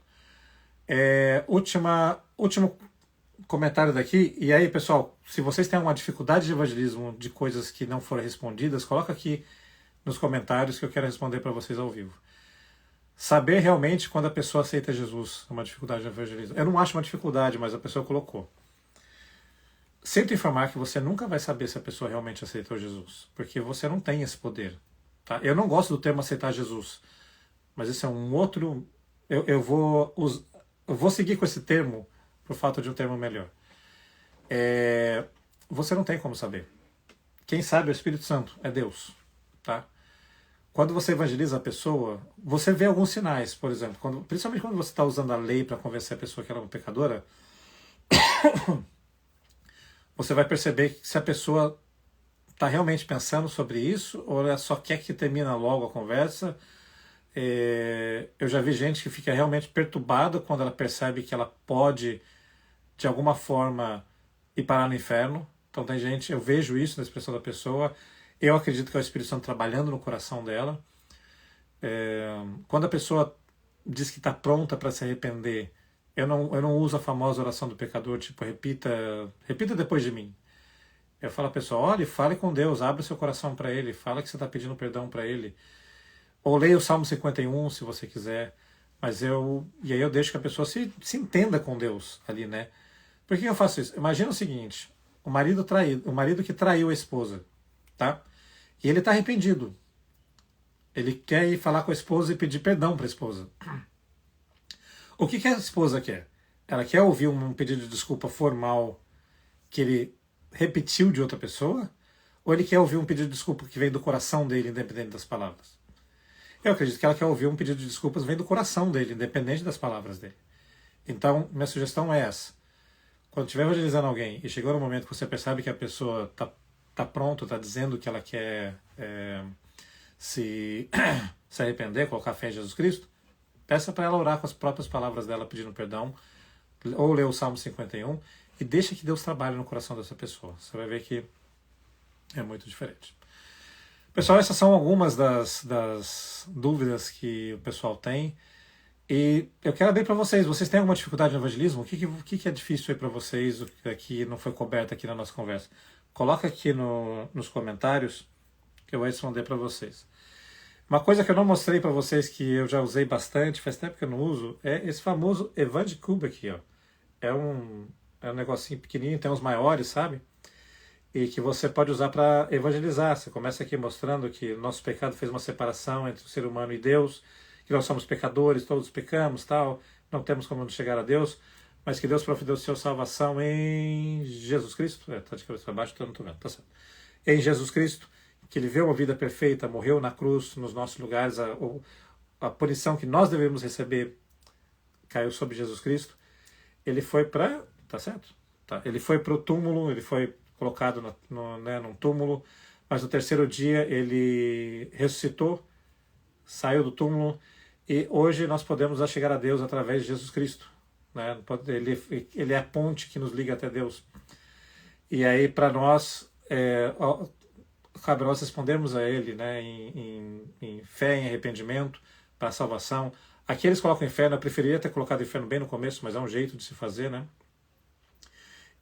Último comentário daqui, e aí pessoal, se vocês têm alguma dificuldade de evangelismo, de coisas que não foram respondidas, coloca aqui nos comentários que eu quero responder para vocês ao vivo. Saber realmente quando a pessoa aceita Jesus é uma dificuldade de evangelismo. Eu não acho uma dificuldade, mas a pessoa colocou. Sinto informar que você nunca vai saber se a pessoa realmente aceitou Jesus, porque você não tem esse poder. Tá? Eu não gosto do termo aceitar Jesus, mas esse é um outro... Eu vou seguir com esse termo por falta de um termo melhor. Você não tem como saber. Quem sabe é o Espírito Santo, é Deus. Tá? Quando você evangeliza a pessoa, você vê alguns sinais, por exemplo, principalmente quando você está usando a lei para convencer a pessoa que ela é uma pecadora, você vai perceber se a pessoa está realmente pensando sobre isso ou ela só quer que termine logo a conversa. Eu já vi gente que fica realmente perturbada quando ela percebe que ela pode, de alguma forma, ir parar no inferno. Então tem gente, eu vejo isso na expressão da pessoa. Eu acredito que é o Espírito Santo trabalhando no coração dela. Quando a pessoa diz que está pronta para se arrepender, eu não uso a famosa oração do pecador, tipo, repita depois de mim. Eu falo à pessoa, olhe, fale com Deus, abre seu coração para Ele, fala que você está pedindo perdão para Ele. Ou leia o Salmo 51, se você quiser. E aí eu deixo que a pessoa se entenda com Deus ali, né? Por que eu faço isso? Imagina o seguinte, o marido que traiu a esposa, tá? E ele está arrependido. Ele quer ir falar com a esposa e pedir perdão para a esposa. O que a esposa quer? Ela quer ouvir um pedido de desculpa formal que ele repetiu de outra pessoa? Ou ele quer ouvir um pedido de desculpa que vem do coração dele, independente das palavras? Eu acredito que ela quer ouvir um pedido de desculpas que vem do coração dele, independente das palavras dele. Então, minha sugestão é essa. Quando estiver evangelizando alguém e chegou no momento que você percebe que a pessoa está pronto, está dizendo que ela quer se arrepender, colocar fé em Jesus Cristo, peça para ela orar com as próprias palavras dela pedindo perdão, ou ler o Salmo 51 e deixa que Deus trabalhe no coração dessa pessoa. Você vai ver que é muito diferente. Pessoal, essas são algumas das dúvidas que o pessoal tem. E eu quero abrir para vocês. Vocês têm alguma dificuldade no evangelismo? O que é difícil aí para vocês, o que não foi coberto aqui na nossa conversa? Coloca aqui nos comentários que eu vou responder para vocês. Uma coisa que eu não mostrei para vocês, que eu já usei bastante, faz tempo que eu não uso, é esse famoso EvangeCube aqui, ó. É um negocinho pequenininho, tem uns maiores, sabe? E que você pode usar para evangelizar. Você começa aqui mostrando que nosso pecado fez uma separação entre o ser humano e Deus, que nós somos pecadores, todos pecamos, tal, não temos como chegar a Deus, mas que Deus providenciou salvação em Jesus Cristo. Tá de cabeça para baixo, então não estou vendo, tá certo. Em Jesus Cristo, que Ele viveu uma vida perfeita, morreu na cruz, nos nossos lugares, a punição que nós devemos receber caiu sobre Jesus Cristo. Ele foi para, tá certo? Tá. Ele foi para o túmulo, ele foi colocado num túmulo, mas no terceiro dia ele ressuscitou, saiu do túmulo, e hoje nós podemos chegar a Deus através de Jesus Cristo. Né? Ele é a ponte que nos liga até Deus. E aí, para nós, cabe nós respondermos a Ele, né, em fé, em arrependimento, para a salvação. Aqui eles colocam inferno, eu preferia ter colocado inferno bem no começo, mas é um jeito de se fazer, né?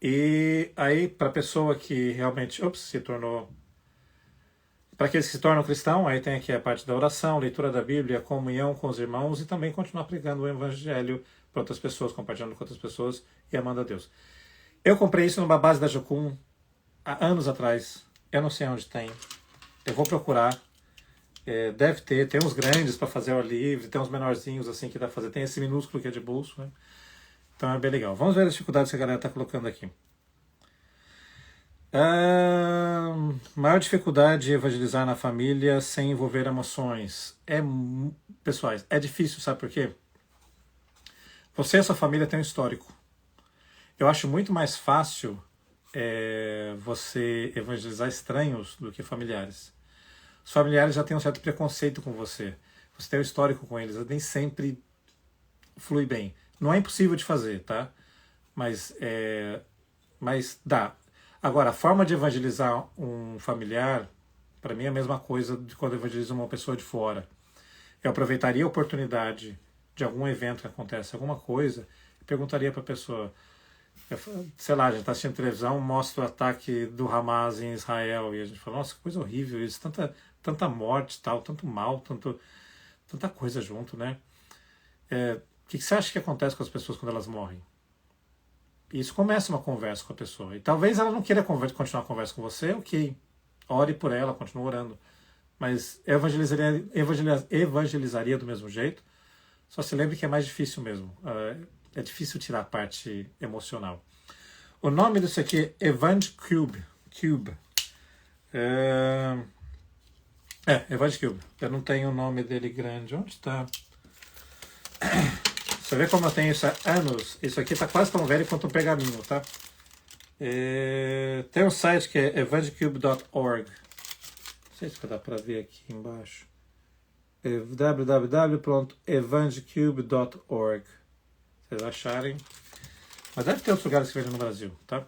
E aí, para a pessoa que realmente se tornou... Para aqueles que se tornam cristãos, aí tem aqui a parte da oração, leitura da Bíblia, comunhão com os irmãos e também continuar pregando o Evangelho para outras pessoas, compartilhando com outras pessoas e amando a Deus. Eu comprei isso numa base da Jocum há anos atrás. Eu não sei onde tem. Eu vou procurar. Deve ter. Tem uns grandes para fazer ao ar livre, tem uns menorzinhos assim que dá para fazer. Tem esse minúsculo que é de bolso, né? Então é bem legal. Vamos ver as dificuldades que a galera está colocando aqui. Maior dificuldade de evangelizar na família sem envolver emoções. Pessoais, é difícil, sabe por quê? Você e sua família têm um histórico. Eu acho muito mais fácil você evangelizar estranhos do que familiares. Os familiares já têm um certo preconceito com você. Você tem um histórico com eles, nem sempre flui bem. Não é impossível de fazer, tá? Mas dá. Agora, a forma de evangelizar um familiar, para mim é a mesma coisa de quando eu evangelizo uma pessoa de fora. Eu aproveitaria a oportunidade de algum evento que acontece, alguma coisa, e perguntaria para a pessoa, sei lá, a gente está assistindo televisão, mostra o ataque do Hamas em Israel, e a gente fala, nossa, que coisa horrível isso, tanta morte, tal, tanto mal, tanta coisa junto, né? O que você acha que acontece com as pessoas quando elas morrem? Isso começa uma conversa com a pessoa. E talvez ela não queira continuar a conversa com você, ok. Ore por ela, continue orando. Mas eu evangelizaria do mesmo jeito. Só se lembre que é mais difícil mesmo. É difícil tirar a parte emocional. O nome disso aqui é EvangeCube. EvangeCube. Eu não tenho o nome dele grande. Onde está? Você vê como eu tenho isso há anos? Isso aqui está quase tão velho quanto um pergaminho, tá? Tem um site que é evangecube.org. Não sei se dá para ver aqui embaixo. www.evangecube.org. Vocês acharem. Mas deve ter outros lugares que vendem no Brasil, tá?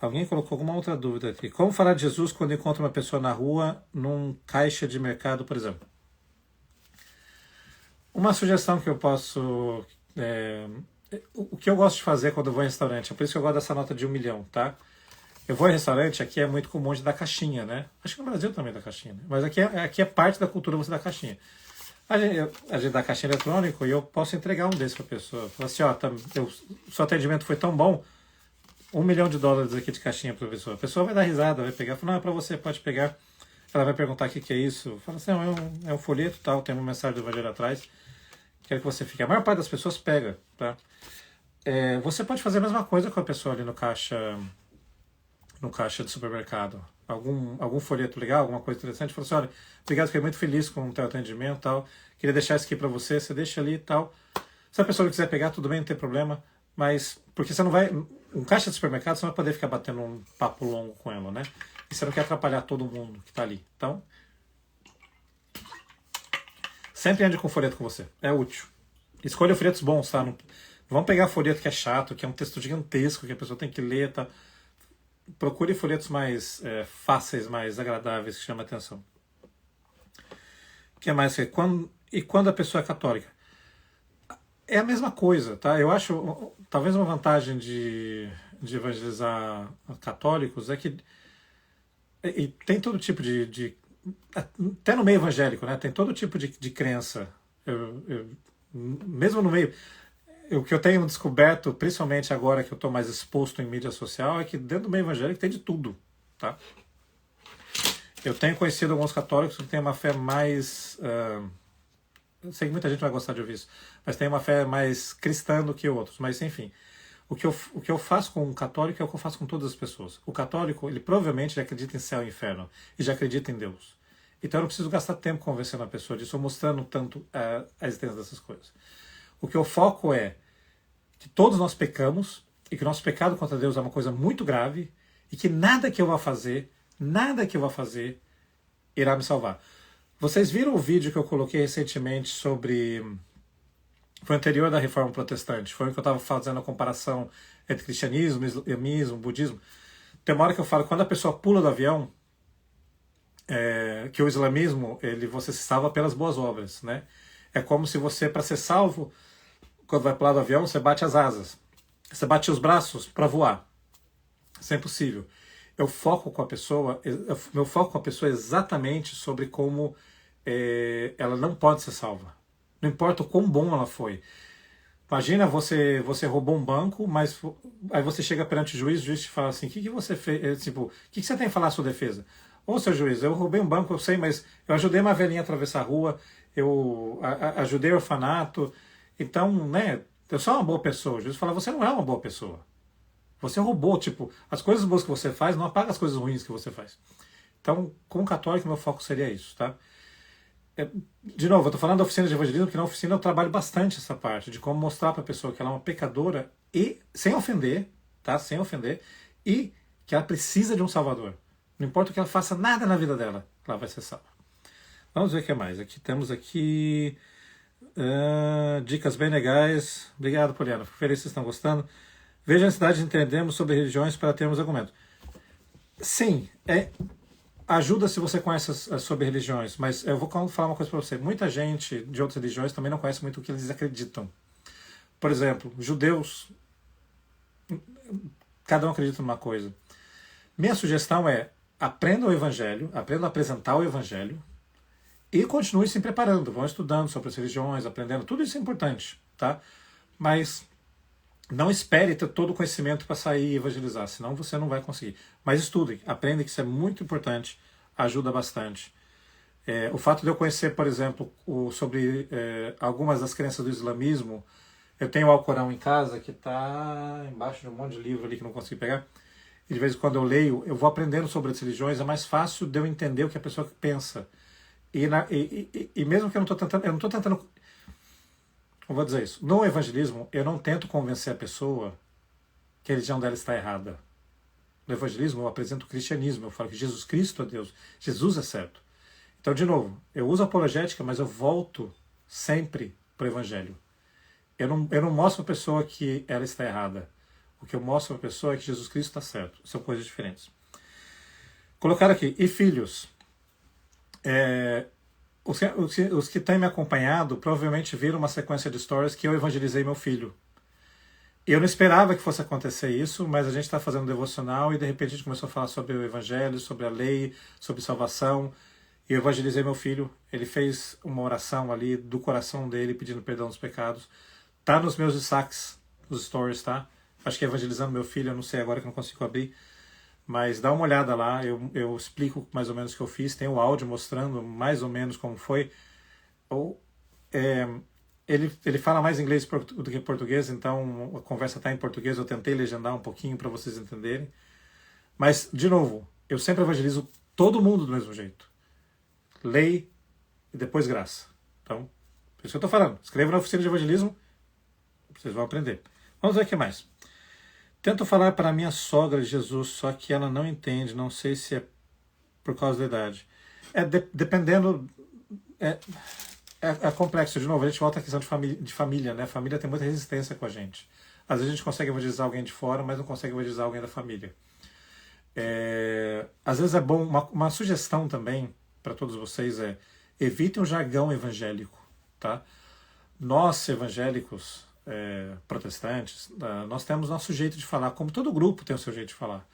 Alguém colocou alguma outra dúvida aqui. Como falar de Jesus quando encontra uma pessoa na rua, num caixa de mercado, por exemplo? Uma sugestão que eu posso... o que eu gosto de fazer quando eu vou em restaurante, é por isso que eu gosto dessa nota de 1 milhão, tá? Eu vou em restaurante, aqui é muito comum de dar caixinha, né? Acho que no Brasil também dá caixinha, né? Mas aqui é parte da cultura você dar caixinha. A gente dá caixinha eletrônica e eu posso entregar um desses para a pessoa. Falar assim, o seu atendimento foi tão bom, $1 milhão aqui de caixinha para a pessoa. A pessoa vai dar risada, vai pegar, fala, não, é para você, pode pegar. Ela vai perguntar o que é isso. Fala assim, é um folheto, tal, tem uma mensagem do Evangelho atrás. Quero que você fique. A maior parte das pessoas pega, tá? Você pode fazer a mesma coisa com a pessoa ali no caixa de supermercado. Algum folheto legal, alguma coisa interessante. Fala assim, olha, obrigado, fiquei muito feliz com o teu atendimento e tal. Queria deixar isso aqui para você, você deixa ali e tal. Se a pessoa não quiser pegar, tudo bem, não tem problema. Mas, porque você não vai... Um caixa de supermercado, você não vai poder ficar batendo um papo longo com ela, né? E você não quer atrapalhar todo mundo que tá ali. Então... Sempre ande com folheto com você. É útil. Escolha folhetos bons, tá? Não vamos pegar folheto que é chato, que é um texto gigantesco, que a pessoa tem que ler, tá? Procure folhetos mais fáceis, mais agradáveis, que chamam a atenção. O que é mais? Quando a pessoa é católica? É a mesma coisa, tá? Eu acho, talvez uma vantagem de evangelizar católicos é que... E tem todo tipo de até no meio evangélico, né? Tem todo tipo de crença. Mesmo no meio. O que eu tenho descoberto, principalmente agora que eu estou mais exposto em mídia social, é que dentro do meio evangélico tem de tudo. Tá? Eu tenho conhecido alguns católicos que têm uma fé mais. Eu sei que muita gente vai gostar de ouvir isso, mas tem uma fé mais cristã do que outros. Mas, enfim, o que eu faço com um católico é o que eu faço com todas as pessoas. O católico, ele provavelmente já acredita em céu e inferno e já acredita em Deus. Então eu não preciso gastar tempo convencendo a pessoa disso ou mostrando tanto a existência dessas coisas. O que eu foco é que todos nós pecamos e que o nosso pecado contra Deus é uma coisa muito grave e que nada que eu vá fazer irá me salvar. Vocês viram o vídeo que eu coloquei recentemente sobre... Foi anterior da Reforma Protestante. Foi o que eu estava fazendo a comparação entre cristianismo, islamismo, budismo. Tem uma hora que eu falo, quando a pessoa pula do avião, que o islamismo, você se salva pelas boas obras, né? É como se você, para ser salvo, quando vai pular do avião, você bate as asas. Você bate os braços para voar. Isso é impossível. Meu foco com a pessoa é exatamente sobre como ela não pode ser salva. Não importa o quão bom ela foi. Imagina você roubou um banco, mas aí você chega perante o juiz te fala assim, o que você fez? Tipo, o que você tem a falar à sua defesa? Ô, seu juiz, eu roubei um banco, eu sei, mas eu ajudei uma velhinha a atravessar a rua, eu ajudei o orfanato, então, né, eu sou uma boa pessoa. O juiz fala, você não é uma boa pessoa. Você roubou, tipo, as coisas boas que você faz não apaga as coisas ruins que você faz. Então, como católico, meu foco seria isso, tá? De novo, eu estou falando da oficina de evangelismo, porque na oficina eu trabalho bastante essa parte, de como mostrar para a pessoa que ela é uma pecadora e, sem ofender, tá? Sem ofender, e que ela precisa de um salvador. Não importa o que ela faça, nada na vida dela, ela vai ser salva. Vamos ver o que mais. Temos aqui dicas bem legais. Obrigado, Poliana. Fico feliz que vocês estão gostando. Veja a necessidade de entendermos sobre religiões para termos argumentos. Sim, ajuda se você conhece sobre religiões, mas eu vou falar uma coisa para você. Muita gente de outras religiões também não conhece muito o que eles acreditam. Por exemplo, judeus, cada um acredita numa coisa. Minha sugestão é aprenda o evangelho, aprenda a apresentar o evangelho e continue se preparando. Vão estudando sobre as religiões, aprendendo. Tudo isso é importante, tá? Mas não espere ter todo o conhecimento para sair e evangelizar, senão você não vai conseguir. Mas estude, aprenda que isso é muito importante, ajuda bastante. O fato de eu conhecer, por exemplo, sobre algumas das crenças do islamismo, eu tenho o Alcorão em casa, que está embaixo de um monte de livro ali que não consegui pegar, e de vez em quando eu leio, eu vou aprendendo sobre as religiões, é mais fácil de eu entender o que a pessoa pensa. E mesmo que eu não estou tentando... Eu vou dizer isso. No evangelismo, eu não tento convencer a pessoa que a religião dela está errada. No evangelismo, eu apresento o cristianismo. Eu falo que Jesus Cristo é Deus. Jesus é certo. Então, de novo, eu uso a apologética, mas eu volto sempre para o evangelho. Eu não mostro para a pessoa que ela está errada. O que eu mostro para a pessoa é que Jesus Cristo está certo. São coisas diferentes. Colocar aqui. E filhos. Os que têm me acompanhado provavelmente viram uma sequência de stories que eu evangelizei meu filho. Eu não esperava que fosse acontecer isso, mas a gente está fazendo um devocional e de repente a gente começou a falar sobre o evangelho, sobre a lei, sobre salvação. E eu evangelizei meu filho. Ele fez uma oração ali do coração dele pedindo perdão dos pecados. Tá nos meus destaques, nos stories, tá? Acho que é evangelizando meu filho, eu não sei agora que eu não consigo abrir. Mas dá uma olhada lá, eu explico mais ou menos o que eu fiz, tem o áudio mostrando mais ou menos como foi. Ele fala mais inglês do que português, então a conversa está em português, eu tentei legendar um pouquinho para vocês entenderem. Mas, de novo, eu sempre evangelizo todo mundo do mesmo jeito. Lei e depois graça. Então, por isso que eu estou falando. Escreva na oficina de evangelismo, vocês vão aprender. Vamos ver o que mais. Tento falar para minha sogra de Jesus, só que ela não entende, não sei se é por causa da idade. Dependendo... É complexo. De novo, a gente volta à questão de família, né? A família tem muita resistência com a gente. Às vezes a gente consegue evangelizar alguém de fora, mas não consegue evangelizar alguém da família. Às vezes é bom... Uma sugestão também para todos vocês é evitem o jargão evangélico, tá? Nós, evangélicos... protestantes, nós temos nosso jeito de falar, como todo grupo tem o seu jeito de falar.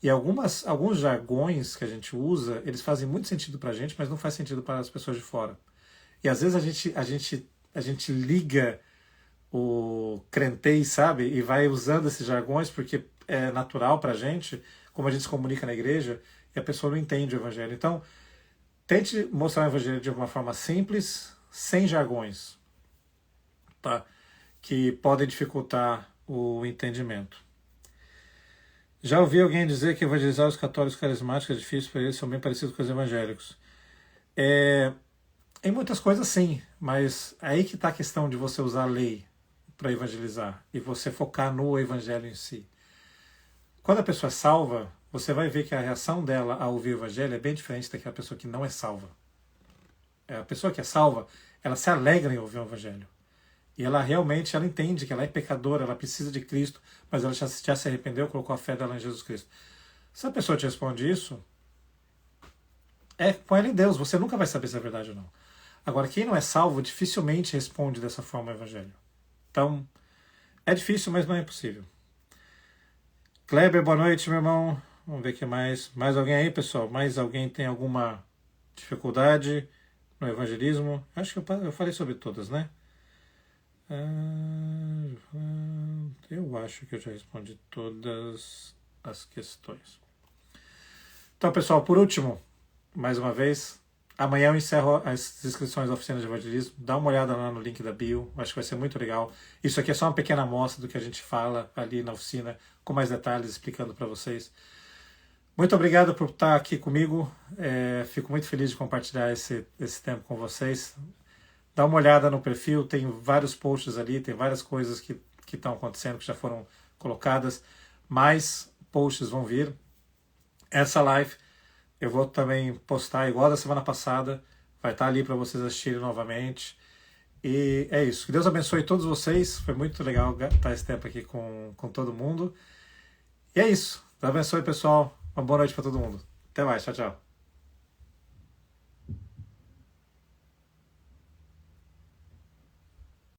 E alguns jargões que a gente usa, eles fazem muito sentido para a gente, mas não faz sentido para as pessoas de fora. E às vezes a gente liga o crentez, sabe? E vai usando esses jargões porque é natural para a gente, como a gente se comunica na igreja, e a pessoa não entende o evangelho. Então, tente mostrar o evangelho de uma forma simples, sem jargões, tá? Que podem dificultar o entendimento. Já ouvi alguém dizer que evangelizar os católicos carismáticos é difícil, porque eles são bem parecidos com os evangélicos. Em muitas coisas sim, mas aí que está a questão de você usar a lei para evangelizar e você focar no evangelho em si. Quando a pessoa é salva, você vai ver que a reação dela ao ouvir o evangelho é bem diferente daquela pessoa que não é salva. A pessoa que é salva, ela se alegra em ouvir o evangelho. E ela realmente ela entende que ela é pecadora, ela precisa de Cristo, mas ela já se arrependeu, colocou a fé dela em Jesus Cristo. Se a pessoa te responde isso, é com ela em Deus, você nunca vai saber se é verdade ou não. Agora, quem não é salvo dificilmente responde dessa forma ao evangelho. Então, é difícil, mas não é impossível. Kleber, boa noite, meu irmão. Vamos ver o que mais. Mais alguém aí, pessoal? Mais alguém tem alguma dificuldade no evangelismo? Acho que eu falei sobre todas, né? Eu acho que eu já respondi todas as questões. Então, pessoal, por último, mais uma vez, amanhã eu encerro as inscrições da oficina de evangelismo. Dá uma olhada lá no link da bio, acho que vai ser muito legal. Isso aqui é só uma pequena amostra do que a gente fala ali na oficina, com mais detalhes, explicando para vocês. Muito obrigado por estar aqui comigo. Fico muito feliz de compartilhar esse tempo com vocês. Dá uma olhada no perfil, tem vários posts ali, tem várias coisas que estão acontecendo, que já foram colocadas. Mais posts vão vir. Essa live eu vou também postar igual da semana passada. Vai estar ali para vocês assistirem novamente. E é isso. Que Deus abençoe todos vocês. Foi muito legal estar esse tempo aqui com todo mundo. E é isso. Deus abençoe, pessoal. Uma boa noite para todo mundo. Até mais. Tchau, tchau.